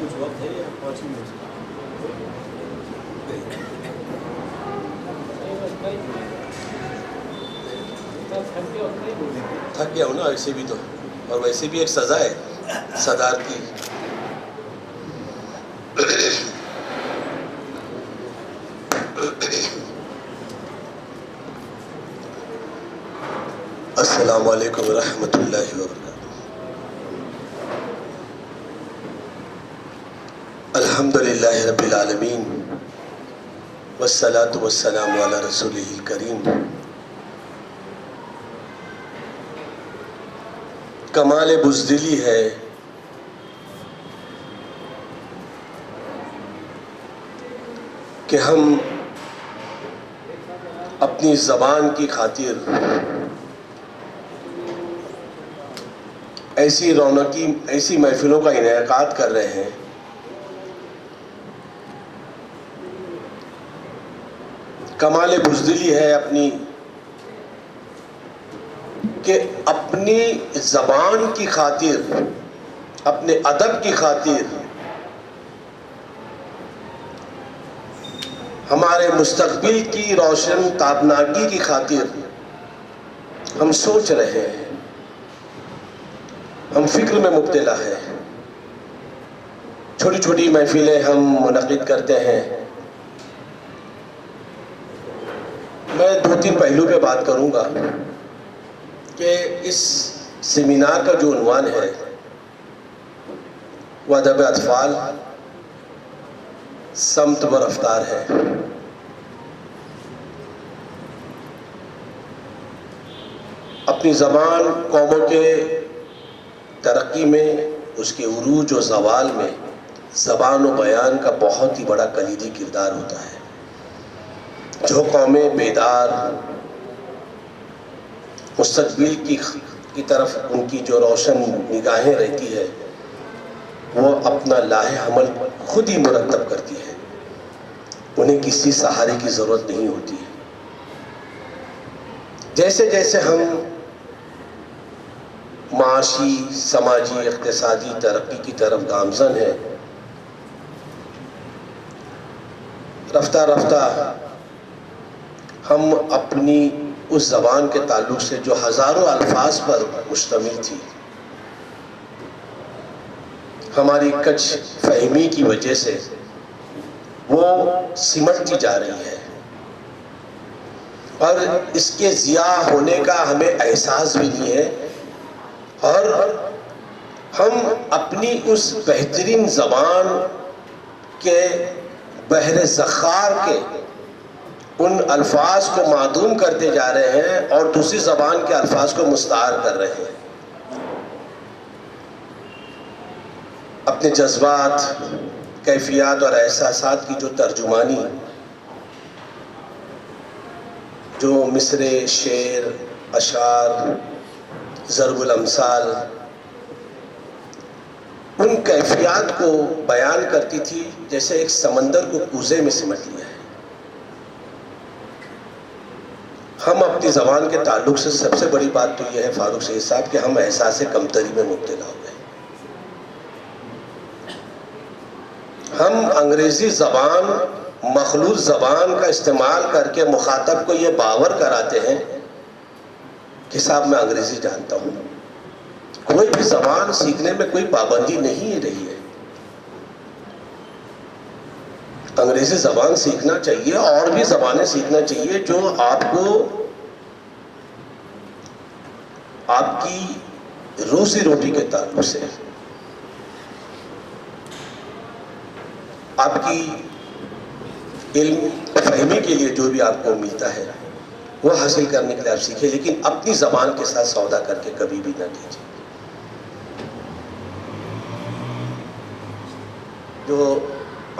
کچھ وقت ہے یا 5 منٹ؟ تھک گیا ہوں نا ویسے بھی تو، اور ویسے بھی ایک سزا ہے صدارت کی. السلام علیکم ورحمۃ اللہ وبرکاتہ. الحمد للہ رب العالمین والصلاة والسلام علی رسولہ الکریم. کمال بزدلی ہے کہ ہم اپنی زبان کی خاطر ایسی محفلوں کا انعقاد کر رہے ہیں کمال بزدلی ہے کہ اپنی زبان کی خاطر، اپنے ادب کی خاطر، ہمارے مستقبل کی روشن تابناکی کی خاطر ہم سوچ رہے ہیں، ہم فکر میں مبتلا ہیں. چھوٹی چھوٹی محفلیں ہم منعقد کرتے ہیں. میں 2-3 پہلو پہ بات کروں گا کہ اس سیمینار کا جو عنوان ہے وہ ادب اطفال، سمت و رفتار ہے. اپنی زبان قوموں کے ترقی میں، اس کے عروج و زوال میں زبان و بیان کا بہت ہی بڑا کلیدی کردار ہوتا ہے. جو قومیں بیدار، مستقبل کی طرف ان کی جو روشن نگاہیں رہتی ہے، وہ اپنا لاہ عمل خود ہی مرتب کرتی ہے، انہیں کسی سہارے کی ضرورت نہیں ہوتی ہے. جیسے جیسے ہم معاشی، سماجی، اقتصادی ترقی کی طرف گامزن ہیں، رفتہ رفتہ ہم اپنی اس زبان کے تعلق سے جو ہزاروں الفاظ پر مشتمل تھی، ہماری کچھ فہمی کی وجہ سے وہ سمٹتی جا رہی ہے، اور اس کے ضیاع ہونے کا ہمیں احساس بھی نہیں ہے. اور ہم اپنی اس بہترین زبان کے بحر زخار کے ان الفاظ کو معدوم کرتے جا رہے ہیں اور دوسری زبان کے الفاظ کو مستعار کر رہے ہیں. اپنے جذبات، کیفیات اور احساسات کی جو ترجمانی، جو مصرے، شعر، اشعار، ضرب الامثال، ان کیفیات کو بیان کرتی تھی جیسے ایک سمندر کو کوزے میں سمٹ لیا ہے. ہم اپنی زبان کے تعلق سے سب سے بڑی بات تو یہ ہے فاروق سید صاحب کہ ہم احساس کمتری میں مبتلا ہو گئے. ہم انگریزی زبان، مخلوط زبان کا استعمال کر کے مخاطب کو یہ باور کراتے ہیں کہ صاحب میں انگریزی جانتا ہوں. کوئی بھی زبان سیکھنے میں کوئی پابندی نہیں رہی ہے. انگریزی زبان سیکھنا چاہیے، اور بھی زبانیں سیکھنا چاہیے جو آپ کو آپ کی روزی روٹی کے تعلق سے، آپ کی علم فہمی کے لیے جو بھی آپ کو ملتا ہے وہ حاصل کرنے کے لیے آپ سیکھیں، لیکن اپنی زبان کے ساتھ سودا کر کے کبھی بھی نہ کیجیے. جو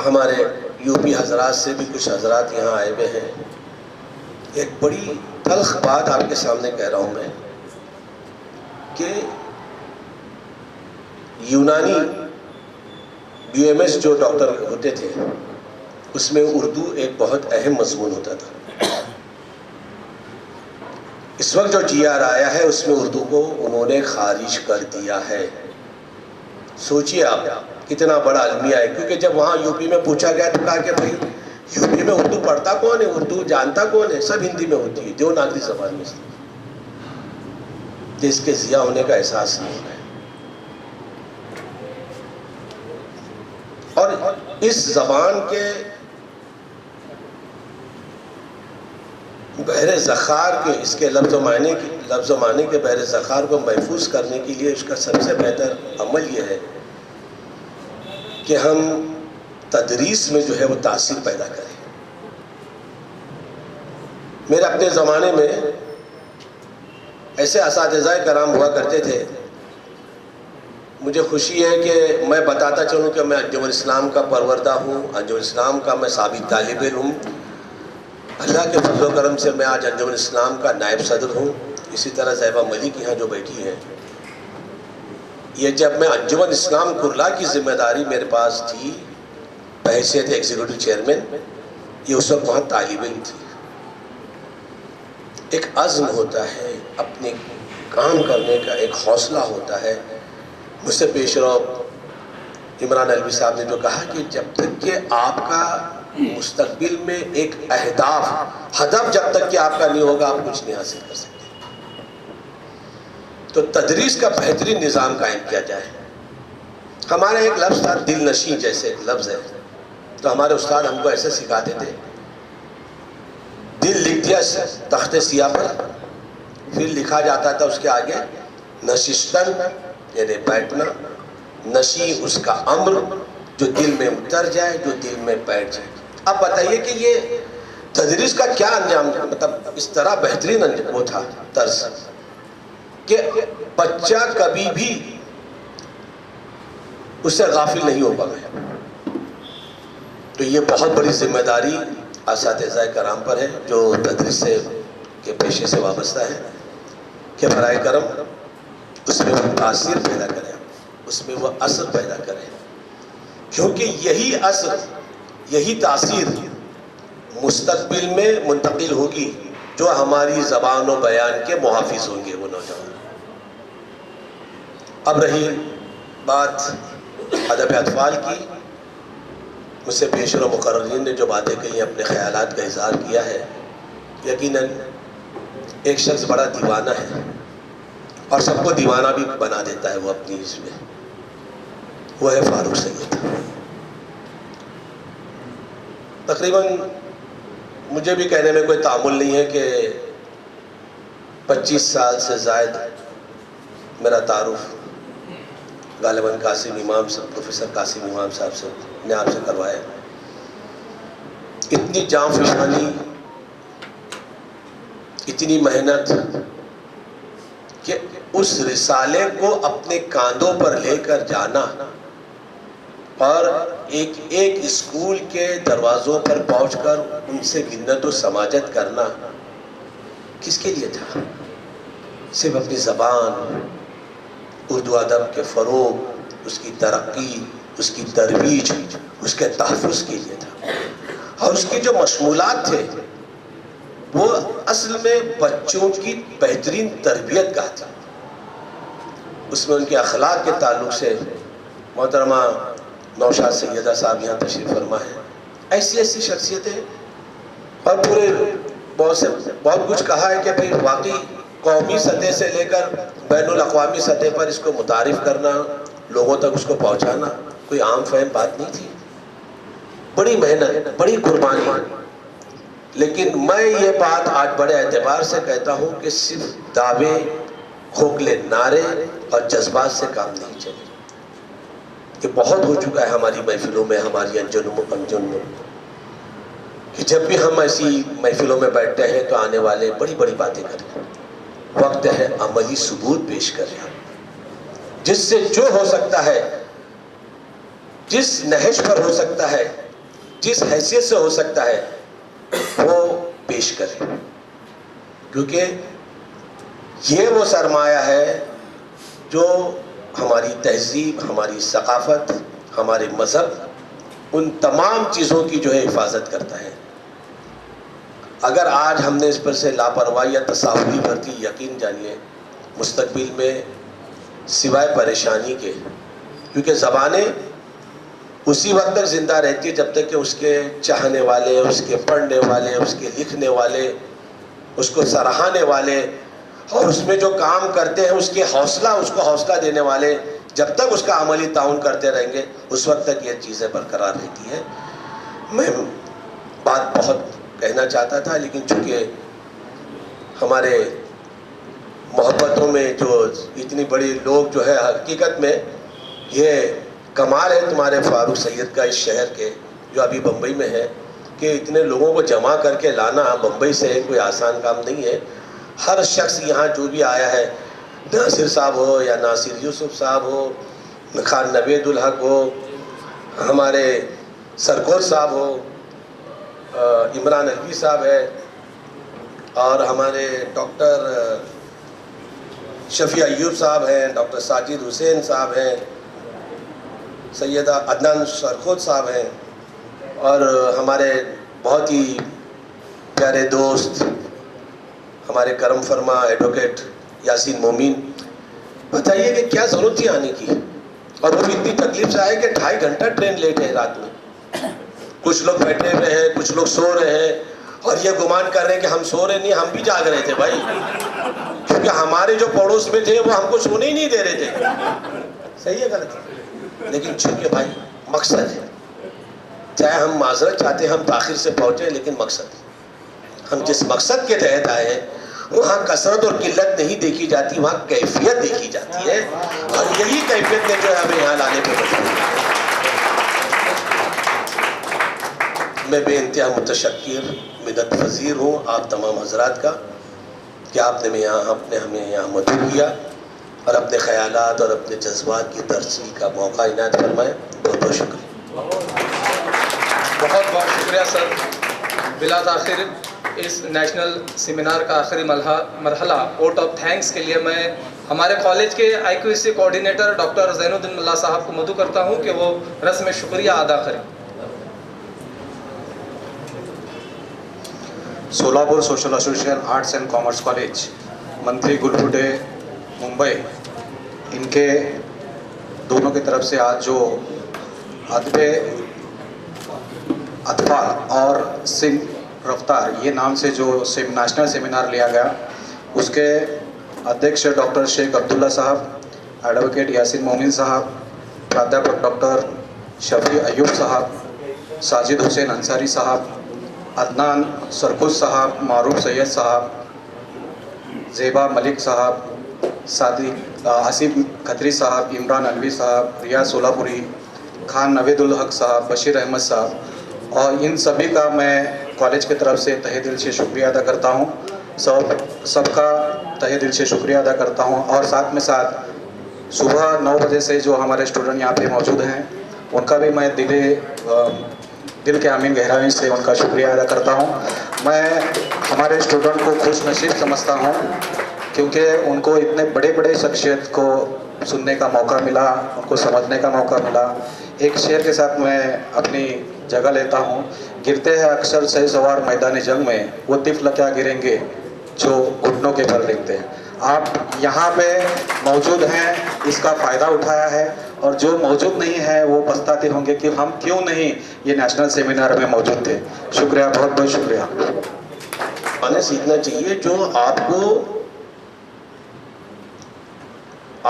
ہمارے یو پی حضرات سے بھی کچھ حضرات یہاں آئے ہوئے ہیں، ایک بڑی تلخ بات آپ کے سامنے کہہ رہا ہوں میں کہ یونانی BMS جو ڈاکٹر ہوتے تھے اس میں اردو ایک بہت اہم مضمون ہوتا تھا. اس وقت جو GR آیا ہے اس میں اردو کو انہوں نے خارج کر دیا ہے. سوچیے آپ کتنا بڑا المیہ ہے. کیونکہ جب وہاں یو پی میں پوچھا گیا تو کہا کہ بھائی یو پی میں اردو پڑھتا کون ہے, اردو جانتا کون ہے, سب ہندی میں ہوتی ہے, دیوناگری زبان میں. دیش کے ضیاء ہونے کا احساس نہیں ہوتا ہے. اور اس زبان کے بحر ذخار کے, اس کے لفظ و معنی کے بحر ذخار کو محفوظ کرنے کے لیے اس کا سب سے بہتر عمل یہ ہے کہ ہم تدریس میں جو ہے وہ تاثیر پیدا کریں. میرے اپنے زمانے میں ایسے اساتذہ کرام ہوا کرتے تھے. مجھے خوشی ہے کہ میں بتاتا چلوں کہ میں انجمن اسلام کا پروردہ ہوں, انجمن اسلام کا میں ثابت طالب علم ہوں. اللہ کے فضل و کرم سے میں آج انجمن اسلام کا نائب صدر ہوں. اسی طرح زیبہ ملک یہاں جو بیٹھی ہیں, یہ جب میں انجمن اسلام کرلا کی ذمہ داری میرے پاس تھی بحیثیت ایگزیکٹو چیئرمین, یہ اس وقت وہاں طالب علم تھی. ایک عزم ہوتا ہے, اپنے کام کرنے کا ایک حوصلہ ہوتا ہے. مجھ سے پیش رو عمران علوی صاحب نے جو کہا کہ جب تک کہ آپ کا مستقبل میں ایک ہدف جب تک کہ آپ کا نہیں ہوگا آپ کچھ نہیں حاصل کر سکتے. تو تدریس کا بہترین نظام قائم کیا جائے. ہمارا ایک لفظ تھا دل نشیں, جیسے ایک لفظ ہے, تو ہمارے استاد ہم کو ایسے سکھاتے تھے, دل لکھ دیا تخت سیاہ پر, پھر لکھا جاتا تھا اس کے آگے نشستن یعنی بیٹھنا, نشی اس کا امر جو دل میں اتر جائے, جو دل میں بیٹھ جائے. اب بتائیے کہ یہ تدریس کا کیا انجام, مطلب اس طرح بہترین وہ تھا طرز کہ بچہ کبھی بھی اس سے غافل نہیں ہو پائے. تو یہ بہت بڑی ذمہ داری اساتذہ کرام پر ہے جو تدریس کے پیشے سے وابستہ ہے کہ برائے کرم اس میں وہ تاثیر پیدا کریں, اس میں وہ اثر پیدا کریں. کیونکہ یہی اثر, یہی تاثیر مستقبل میں منتقل ہوگی جو ہماری زبان و بیان کے محافظ ہوں گے وہ نوجوان. اب رہی بات ادب اطفال کی, مجھ سے پیش رو مقررین نے جو باتیں کہی, اپنے خیالات کا اظہار کیا ہے. یقیناً ایک شخص بڑا دیوانہ ہے اور سب کو دیوانہ بھی بنا دیتا ہے وہ اپنی اس میں, وہ ہے فاروق سید. تقریباً مجھے بھی کہنے میں کوئی تعامل نہیں ہے کہ 25 سال سے زائد میرا تعارف غالباً قاسم امام صاحب, پروفیسر قاسم امام صاحب سے نے آپ سے کروایا. اتنی جاں فشانی, اتنی محنت کہ اس رسالے کو اپنے کاندھوں پر لے کر جانا اور ایک ایک اسکول کے دروازوں پر پہنچ کر ان سے منت و سماجت کرنا کس کے لیے تھا؟ صرف اپنی زبان, اردو ادب کے فروغ, اس کی ترقی, اس کی ترویج, اس کے تحفظ کے لیے تھا. اور اس کی جو مشمولات تھے وہ اصل میں بچوں کی بہترین تربیت کا تھا. اس میں ان کے اخلاق کے تعلق سے محترمہ نوشاد سیدہ صاحب یہاں تشریف فرما ہے. ایسی ایسی شخصیتیں اور پورے بہت کچھ کہا ہے کہ بھئی واقعی قومی سطح سے لے کر بین الاقوامی سطح پر اس کو متعارف کرنا, لوگوں تک اس کو پہنچانا کوئی عام فہم بات نہیں تھی. بڑی محنت, بڑی قربانی. لیکن میں یہ بات آج بڑے اعتبار سے کہتا ہوں کہ صرف دعوے, کھوکھلے نعرے اور جذبات سے کام نہیں چلے. یہ بہت ہو چکا ہے ہماری محفلوں میں, ہماری انجن میں, کہ جب بھی ہم ایسی محفلوں میں بیٹھتے ہیں تو آنے والے بڑی بڑی باتیں کریں. وقت ہے عملی ثبوت پیش کریں, جس سے جو ہو سکتا ہے, جس نہج پر ہو سکتا ہے, جس حیثیت سے ہو سکتا ہے وہ پیش کریں. کیونکہ یہ وہ سرمایہ ہے جو ہماری تہذیب, ہماری ثقافت, ہمارے مذہب, ان تمام چیزوں کی جو ہے حفاظت کرتا ہے. اگر آج ہم نے اس پر سے لاپرواہی یا تصاہلی برتی, یقین جانیے مستقبل میں سوائے پریشانی کے کیونکہ زبانیں اسی وقت تک زندہ رہتی ہے جب تک کہ اس کے چاہنے والے، اس کے پڑھنے والے، اس کے لکھنے والے، اس کو سراہنے والے اور اس میں جو کام کرتے ہیں اس کو حوصلہ دینے والے جب تک اس کا عملی تعاون کرتے رہیں گے، اس وقت تک یہ چیزیں برقرار رہتی ہیں. میں بات بہت کہنا چاہتا تھا، لیکن چونکہ ہمارے محبتوں میں جو اتنی بڑی لوگ جو ہے، حقیقت میں یہ کمال ہے تمہارے فاروق سید کا اس شہر کے جو ابھی بمبئی میں ہے، کہ اتنے لوگوں کو جمع کر کے لانا بمبئی سے کوئی آسان کام نہیں ہے. ہر شخص یہاں جو بھی آیا ہے، ناصر صاحب ہو یا ناصر یوسف صاحب ہو، خان نوید الحق ہو، ہمارے سرکوز صاحب ہو، عمران الوی صاحب ہے، اور ہمارے ڈاکٹر شفیع ایوب صاحب ہیں، ڈاکٹر ساجد حسین صاحب ہیں، سیدہ عدنان سرخود صاحب ہیں، اور ہمارے بہت ہی پیارے دوست ہمارے کرم فرما ایڈوکیٹ یاسین مومن. بتائیے کہ کیا ضرورت تھی آنے کی، اور وہ اتنی تکلیف سے آئے کہ 2.5 گھنٹہ ٹرین لیٹ ہے رات میں. کچھ لوگ بیٹھے ہوئے ہیں، کچھ لوگ سو رہے ہیں، اور یہ گمان کر رہے ہیں کہ ہم سو رہے نہیں، ہم بھی جاگ رہے تھے بھائی، کیونکہ ہمارے جو پڑوس میں تھے وہ ہم کو سونے ہی نہیں دے رہے تھے. صحیح ہے غلط ہے؟ لیکن چونکہ بھائی مقصد ہے، چاہے ہم معذرت چاہتے ہیں ہم تاخیر سے پہنچے، لیکن مقصد ہم جس مقصد کے تحت آئے ہیں وہاں کثرت اور قلت نہیں دیکھی جاتی، وہاں کیفیت دیکھی جاتی ہے، اور یہی کیفیت نے جو ہے ہمیں یہاں لانے پہ مجبور ہے. میں بے انتہا متشکر مدد پذیر ہوں آپ تمام حضرات کا کہ آپ نے ہمیں یہاں مدعو کیا اور اپنے خیالات اور اپنے جذبات کی ترسیل کا موقع عنایت فرمائے. بہت بہت شکریہ. بہت بہت شکریہ سر. بلا تاخیر اس نیشنل سیمینار کا آخری مرحلہ ووٹ آف تھینکس کے لیے میں ہمارے کالج کے IQAC کوآرڈینیٹر ڈاکٹر زین الدین ملا صاحب کو مدعو کرتا ہوں کہ وہ رسم شکریہ ادا کریں. Solapur social association arts and commerce college منتری گلبھٹے ممبئی، ان کے دونوں کی طرف سے آج جو ادب اطفال اور سنگھ رفتار یہ نام سے جو نیشنل سیمینار لیا گیا، اس کے ادھیکش ڈاکٹر شیخ عبداللہ صاحب، ایڈوکیٹ یاسین مومن صاحب، پرادھیاپک ڈاکٹر شفیع ایوب صاحب، ساجد حسین انصاری صاحب، عدنان سرخوز صاحب، معروف سید صاحب، زیبا ملک صاحب، آصف کھتری صاحب، عمران الوی صاحب، ریاض سولاپوری، خان نوید الحق صاحب، بشیر احمد صاحب، اور ان سبھی کا میں کالج کی طرف سے تہہ دل سے شکریہ ادا کرتا ہوں. سب کا تہہ دل سے شکریہ ادا کرتا ہوں. اور ساتھ میں ساتھ صبح 9 بجے سے جو ہمارے اسٹوڈنٹ یہاں پہ موجود ہیں ان کا بھی میں دل کے امین گہرائی سے ان کا شکریہ ادا کرتا ہوں. میں ہمارے اسٹوڈنٹ کو خوش نصیب سمجھتا ہوں کیونکہ ان کو اتنے بڑے بڑے شخصیت کو سننے کا موقع ملا، ان کو سمجھنے کا موقع ملا. ایک شعر کے ساتھ میں اپنی جگہ لیتا ہوں. گرتے ہیں اکثر شہ سوار میدان جنگ میں، وہ طفل کیا گریں گے جو گھٹنوں کے بل رینگتے ہیں. آپ یہاں پہ موجود ہیں، اس کا فائدہ اٹھایا ہے، اور جو موجود نہیں ہے وہ پچھتاتے ہوں گے کہ ہم کیوں نہیں یہ نیشنل سیمینار میں موجود تھے. شکریہ، بہت بہت شکریہ. ہمیں سیکھنا چاہیے جو آپ کو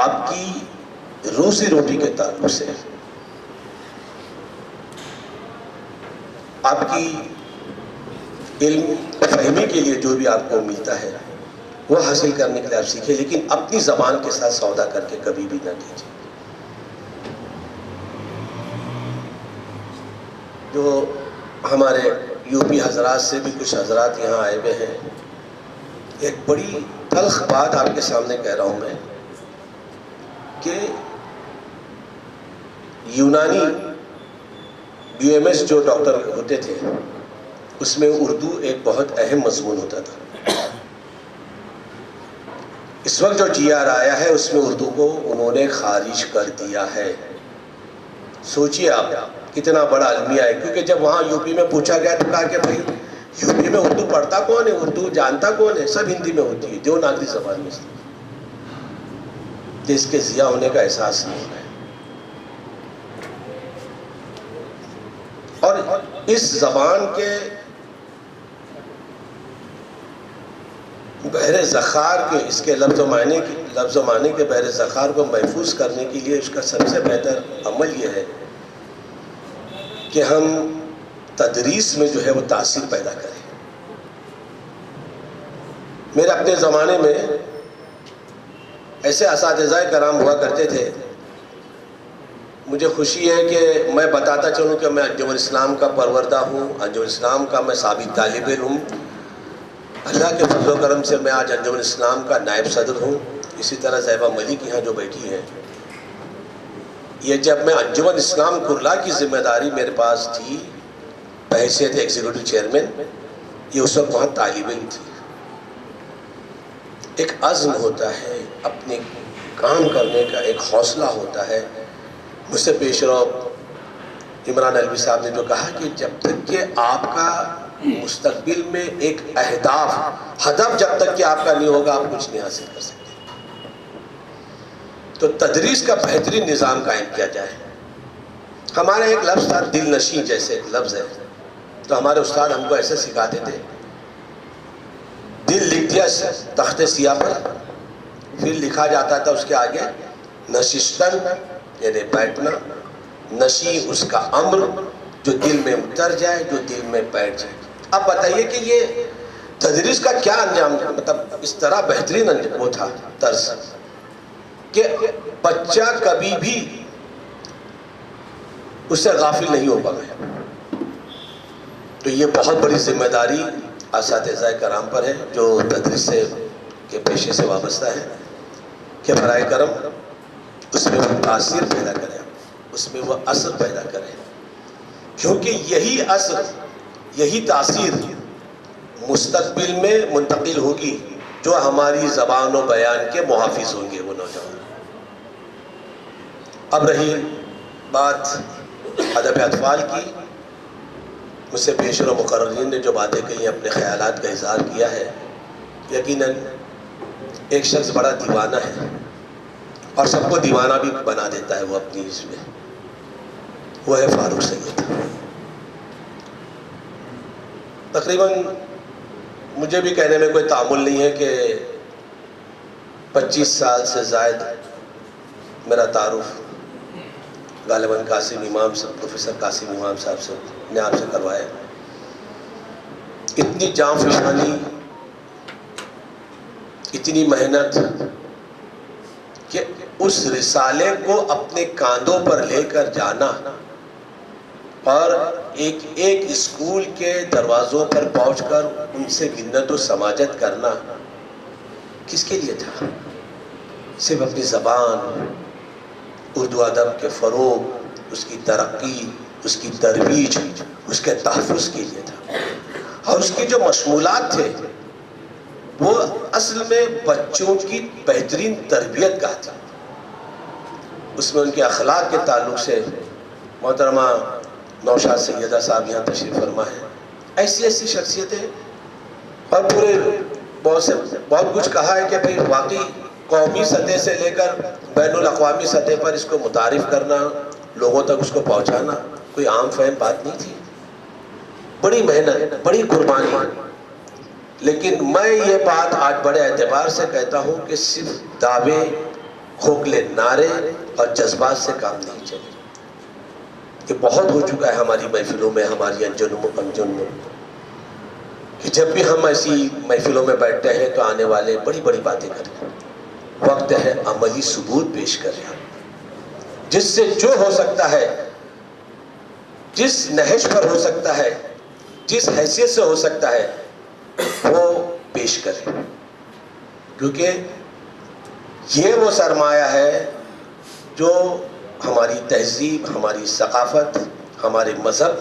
آپ کی روزی روٹی کے تعلق سے، آپ کی علم فہمی کے لیے جو بھی آپ کو ملتا ہے وہ حاصل کرنے کے لیے آپ سیکھیں، لیکن اپنی زبان کے ساتھ سودا کر کے کبھی بھی نہ کیجیے. جو ہمارے یوپی حضرات سے بھی کچھ حضرات یہاں آئے ہوئے ہیں، ایک بڑی تلخ بات آپ کے سامنے کہہ رہا ہوں میں کہ یونانی BMS جو ڈاکٹر ہوتے تھے اس میں اردو ایک بہت اہم مضمون ہوتا تھا. اس وقت جو GR آیا ہے اس میں اردو کو انہوں نے خارج کر دیا ہے. سوچئے آپ کتنا بڑا المیہ ہے، کیونکہ جب وہاں یوپی میں پوچھا گیا تو کہا کہ بھائی یوپی میں اردو پڑھتا کون ہے، اردو جانتا کون ہے، سب ہندی میں ہوتی ہے، دیوناگری زبان میں. اس کے ضیاء ہونے کا احساس نہیں ہے. اس زبان کے بحر ذخار کے، اس کے لفظ و معنی کے بحر ذخار کو محفوظ کرنے کے لیے اس کا سب سے بہتر عمل یہ ہے کہ ہم تدریس میں جو ہے وہ تاثیر پیدا کریں۔ میرے اپنے زمانے میں ایسے اساتذہ کرام ہوا کرتے تھے، مجھے خوشی ہے کہ میں بتاتا چلوں کہ میں انجمن اسلام کا پروردہ ہوں، انجمن اسلام کا میں ثابت طالب علم ہوں۔ اللہ کے فضل و کرم سے میں آج انجمن اسلام کا نائب صدر ہوں۔ اسی طرح زیبہ ملک یہاں جو بیٹھی ہیں، یہ جب میں انجمن اسلام کرلا کی ذمہ داری میرے پاس تھی بحیثیت ایگزیکٹو چیئرمین، یہ اس وقت وہاں طالب علم تھی۔ ایک عزم ہوتا ہے اپنے کام کرنے کا، ایک حوصلہ ہوتا ہے۔ مجھ سے پیش رو عمران علوی صاحب نے جو کہا کہ جب تک کہ آپ کا مستقبل میں ایک ہدف جب تک کہ آپ کا نہیں ہوگا، آپ کچھ نہیں حاصل کر سکتے۔ تو تدریس کا بہترین نظام قائم کیا جائے۔ ہمارے ایک لفظ تھا دل نشیں، جیسے ایک لفظ ہے، تو ہمارے استاد ہم کو ایسے سکھاتے تھے، دل لکھ دیا تخت سیاہ پر، پھر لکھا جاتا تھا اس کے آگے نشستن یعنی بیٹھنا، نشی اس کا امر جو دل میں اتر جائے، جو دل میں بیٹھ جائے۔ اب بتائیے کہ یہ تدریس کا کیا انجام، مطلب اس طرح بہترین وہ تھا طرز کہ بچہ کبھی بھی اس سے غافل نہیں ہو پائے۔ تو یہ بہت بڑی ذمہ داری اساتذہ کرام پر ہے جو تدریس کے پیشے سے وابستہ ہے کہ برائے کرم اس میں وہ تاثیر پیدا کریں، اس میں وہ اثر پیدا کریں، کیونکہ یہی اثر، یہی تاثیر مستقبل میں منتقل ہوگی جو ہماری زبان و بیان کے محافظ ہوں گے وہ نوجوان۔ اب رہی بات ادب اطفال کی، مجھ سے پیش رو مقررین نے جو باتیں کہی، اپنے خیالات کا اظہار کیا ہے۔ یقیناً ایک شخص بڑا دیوانہ ہے اور سب کو دیوانہ بھی بنا دیتا ہے وہ اپنی اس میں، وہ ہے فاروق سید۔ تقریباً مجھے بھی کہنے میں کوئی تعامل نہیں ہے کہ 25 سال سے زائد میرا تعارف غالباً قاسم امام صاحب، پروفیسر قاسم امام صاحب سے نے آپ سے کروایا۔ اتنی جاں فشانی، اتنی محنت کہ اس رسالے کو اپنے کاندھوں پر لے کر جانا اور ایک ایک اسکول کے دروازوں پر پہنچ کر ان سے منت و سماجت کرنا کس کے لیے تھا؟ صرف اپنی زبان، اردو ادب کے فروغ، اس کی ترقی، اس کی ترویج، اس کے تحفظ کے لیے تھا۔ اور اس کی جو مشمولات تھے وہ اصل میں بچوں کی بہترین تربیت کا تھا۔ اس میں ان کے اخلاق کے تعلق سے محترمہ نوشاد سیدہ صاحب یہاں تشریف فرما ہے، ایسی ایسی شخصیتیں، اور پورے بہت کچھ کہا ہے کہ بھئی واقعی قومی سطح سے لے کر بین الاقوامی سطح پر اس کو متعارف کرنا، لوگوں تک اس کو پہنچانا کوئی عام فہم بات نہیں تھی۔ بڑی محنت، بڑی قربانی، لیکن میں یہ بات آج بڑے اعتبار سے کہتا ہوں کہ صرف دعوے، کھوکھلے نعرے اور جذبات سے کام نہیں چلے۔ کہ بہت ہو چکا ہے ہماری محفلوں میں، ہماری انجن میں، کہ جب بھی ہم ایسی محفلوں میں بیٹھتے ہیں تو آنے والے بڑی بڑی باتیں کریں۔ وقت ہے عملی ثبوت پیش کریں، جس سے جو ہو سکتا ہے، جس نہج پر ہو سکتا ہے، جس حیثیت سے ہو سکتا ہے وہ پیش کریں، کیونکہ یہ وہ سرمایہ ہے جو ہماری تہذیب، ہماری ثقافت، ہمارے مذہب،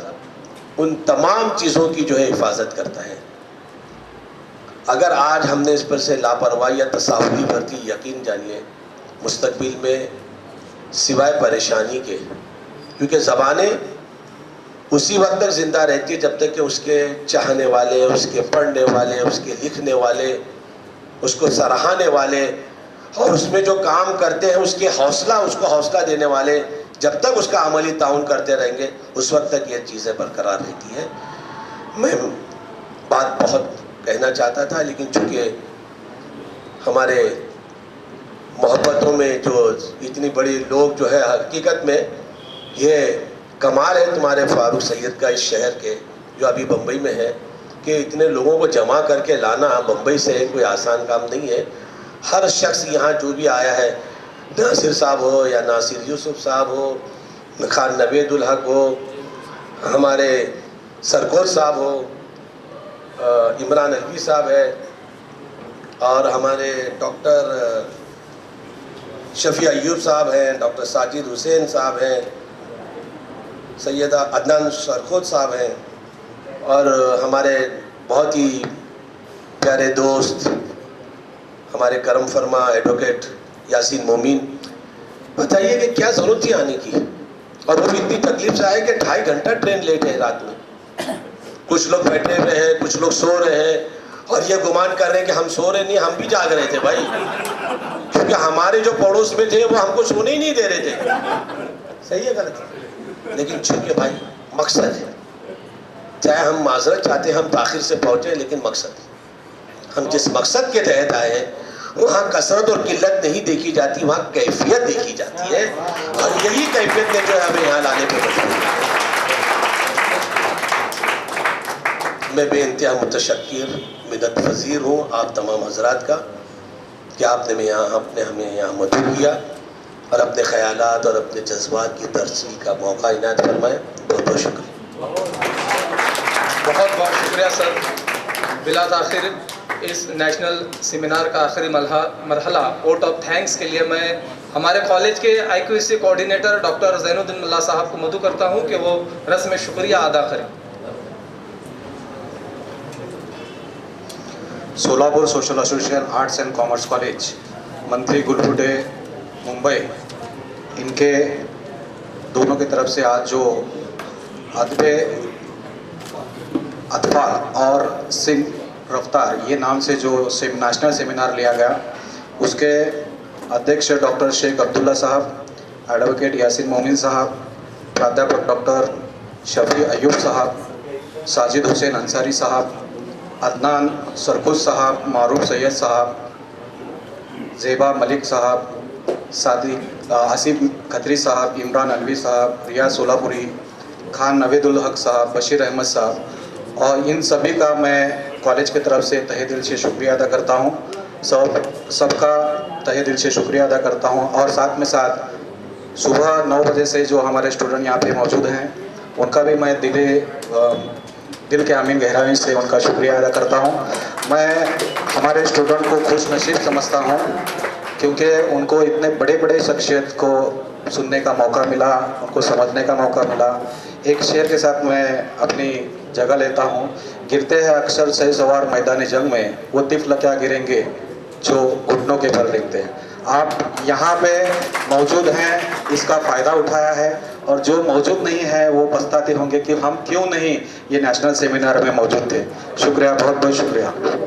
ان تمام چیزوں کی جو ہے حفاظت کرتا ہے۔ اگر آج ہم نے اس پر سے لاپرواہی یا تصاہلی برتی، یقین جانیے مستقبل میں سوائے پریشانی کے، کیونکہ زبانیں اسی وقت تک زندہ رہتی ہے جب تک کہ اس کے چاہنے والے، اس کے پڑھنے والے، اس کے لکھنے والے، اس کو سراہنے والے اور اس میں جو کام کرتے ہیں اس کو حوصلہ دینے والے جب تک اس کا عملی تعاون کرتے رہیں گے اس وقت تک یہ چیزیں برقرار رہتی ہیں. میں بات بہت کہنا چاہتا تھا لیکن چونکہ ہمارے محبتوں میں جو اتنی بڑی لوگ جو ہے حقیقت میں یہ کمال ہے تمہارے فاروق سید کا اس شہر کے جو ابھی بمبئی میں ہے کہ اتنے لوگوں کو جمع کر کے لانا بمبئی سے کوئی آسان کام نہیں ہے. ہر شخص یہاں جو بھی آیا ہے ناصر صاحب ہو یا ناصر یوسف صاحب ہو خان نوید الحق ہو ہمارے سرکوز صاحب ہو عمران الوی صاحب ہے اور ہمارے ڈاکٹر شفیع ایوب صاحب ہیں ڈاکٹر ساجد حسین صاحب ہیں سیدہ عدنان سرخود صاحب ہیں اور ہمارے بہت ہی پیارے دوست ہمارے کرم فرما ایڈوکیٹ یاسین مومن. بتائیے کہ کیا ضرورت تھی آنے کی اور وہ بھی اتنی تکلیف سے آئے کہ 2.5 گھنٹہ ٹرین لیٹ ہے رات میں. کچھ لوگ بیٹھے ہوئے ہیں کچھ لوگ سو رہے ہیں اور یہ گمان کر رہے ہیں کہ ہم سو رہے نہیں ہم بھی جاگ رہے تھے بھائی کیونکہ ہمارے جو پڑوس میں تھے وہ ہم کو سونے ہی نہیں دے رہے تھے. صحیح ہے غلط ہے لیکن چونکہ بھائی مقصد ہے چاہے ہم معذرت چاہتے ہیں ہم تاخیر سے پہنچے لیکن مقصد ہم جس مقصد کے تحت آئے ہیں وہاں کثرت اور قلت نہیں دیکھی جاتی وہاں کیفیت دیکھی جاتی ہے اور یہی کیفیت نے جو ہے ہمیں یہاں لانے پہ مجبور ہے. میں بے انتہا متشکر منت پذیر ہوں آپ تمام حضرات کا کہ آپ نے ہمیں یہاں مدعو کیا اور اپنے خیالات اور اپنے جذبات کی ترسیل کا موقع عنایت فرمائے. بہت بہت شکریہ. بہت بہت شکریہ سر. بلا تاخیر اس نیشنل سیمینار کا آخری مرحلہ ووٹ آف تھینکس کے لیے میں ہمارے کالج کے IQAC کوآرڈینیٹر ڈاکٹر زین الدین ملا صاحب کو مدعو کرتا ہوں کہ وہ رسم شکریہ ادا کریں. Solapur social association arts and commerce college منتری گلفوٹے ممبئی ان کے دونوں کی طرف سے آج جو ادب اطفال اور سنگھ رفتار یہ نام سے جو نیشنل سیمینار لیا گیا اس کے ادھیکش ڈاکٹر شیخ عبداللہ صاحب ایڈوکیٹ یاسین مومن صاحب پرادھیاپک ڈاکٹر شفیع ایوب صاحب ساجد حسین انصاری صاحب عدنان سرخود صاحب معروف سید صاحب زیبا ملک صاحب حسیب کھتری صاحب عمران الوی صاحب ریاض سولاپوری خان نوید الحق صاحب بشیر احمد صاحب اور ان سبھی کا میں کالج کی طرف سے تہہ دل سے شکریہ ادا کرتا ہوں. سب کا تہہ دل سے شکریہ ادا کرتا ہوں اور ساتھ میں ساتھ صبح 9 بجے سے جو ہمارے اسٹوڈنٹ یہاں پہ موجود ہیں ان کا بھی میں دل کے امین گہرائی سے ان کا شکریہ ادا کرتا ہوں. میں ہمارے اسٹوڈنٹ کو خوش نصیب سمجھتا ہوں کیونکہ ان کو اتنے بڑے بڑے شخصیت کو سننے کا موقع ملا ان کو سمجھنے کا موقع ملا. ایک شعر کے ساتھ میں اپنی جگہ لیتا ہوں. گرتے ہیں اکثر صحیح سوار میدان جنگ میں وہ طفل کیا گریں گے جو گھٹنوں کے بل رکھتے ہیں. آپ یہاں پہ موجود ہیں اس کا فائدہ اٹھایا ہے اور جو موجود نہیں ہے وہ پچھتاتے ہوں گے کہ ہم کیوں نہیں یہ نیشنل سیمینار میں موجود تھے. شکریہ بہت بہت شکریہ.